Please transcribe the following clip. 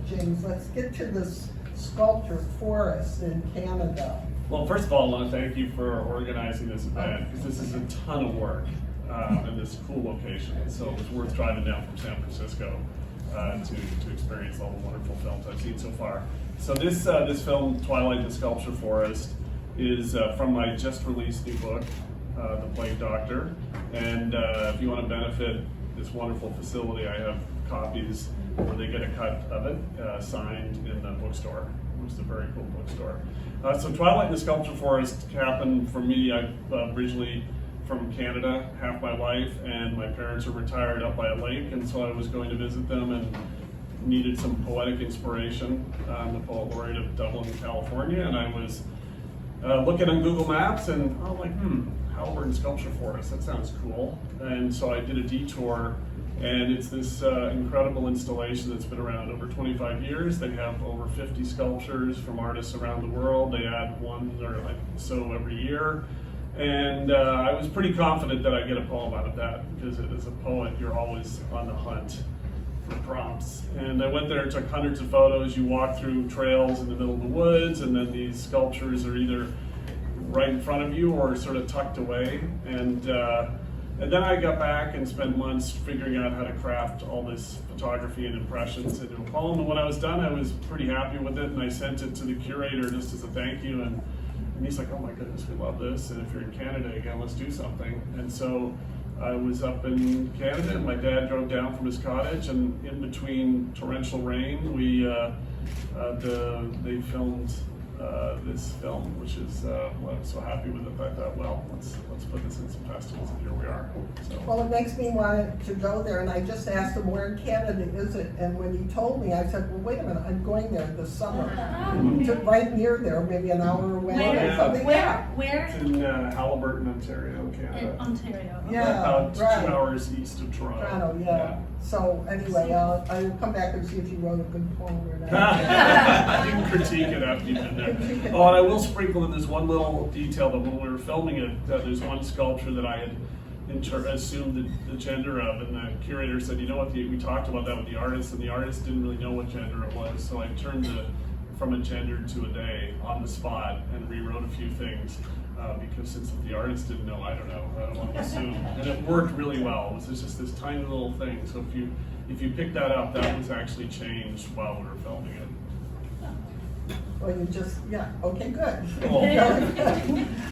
James, let's get to this sculpture forest in Canada. Well, first of all, I want to thank you for organizing this event, because this is a ton of work in this cool location. So it was worth driving down from San Francisco to experience all the wonderful films I've seen so far. So this film, Twilight, the Sculpture Forest, is from my just released new book, The Plague Doctor. And if you want to benefit this wonderful facility, I have copies where they get a cut of it signed in the bookstore, which is a very cool bookstore. So Twilight and the Sculpture Forest happened for me. I'm originally from Canada, half my life, and my parents are retired up by a lake, and so I was going to visit them and needed some poetic inspiration. I'm the Poet Laureate of Dublin, California, and I was looking on Google Maps, and I was like, Halberd and Sculpture Forest, that sounds cool. And so I did a detour, and it's this incredible installation that's been around over 25 years. They have over 50 sculptures from artists around the world. They add one or like so every year. And I was pretty confident that I'd get a poem out of that, because as a poet, you're always on the hunt for prompts. And I went there and took hundreds of photos. You walk through trails in the middle of the woods, and then these sculptures are either right in front of you or sort of tucked away. And then I got back and spent months figuring out how to craft all this photography and impressions into a poem. And when I was done, I was pretty happy with it, and I sent it to the curator just as a thank you. And he's like, oh my goodness, we love this, and if you're in Canada again, let's do something. And so I was up in Canada, and my dad drove down from his cottage, and in between torrential rain, they filmed this film, which is well, I was so happy with it that I thought, well, let's put this in some festivals, and here we are. So. Well, it makes me want to go there, and I just asked him, where in Canada is it? And when he told me, I said, well, wait a minute, I'm going there this summer. Right near there, maybe an hour away or something. Where? It's in Haliburton, Ontario, Canada. In Ontario. Yeah, about 2 right. hours east of Toronto. Toronto, yeah. So anyway, I'll come back and see if you wrote a good poem or not. I can critique it after you've been there. Oh, and I will sprinkle in this one little detail that when we were filming it, there's one sculpture that I had assumed the gender of, and the curator said, you know what, we talked about that with the artist, and the artist didn't really know what gender it was, so I turned it from a gender to a day on the spot and rewrote a few things. Because since the artist didn't know, I don't want to assume. And it worked really well. It was just this tiny little thing. So if you pick that up, that was actually changed while we were filming it. Well, you just, yeah, okay, good. Cool.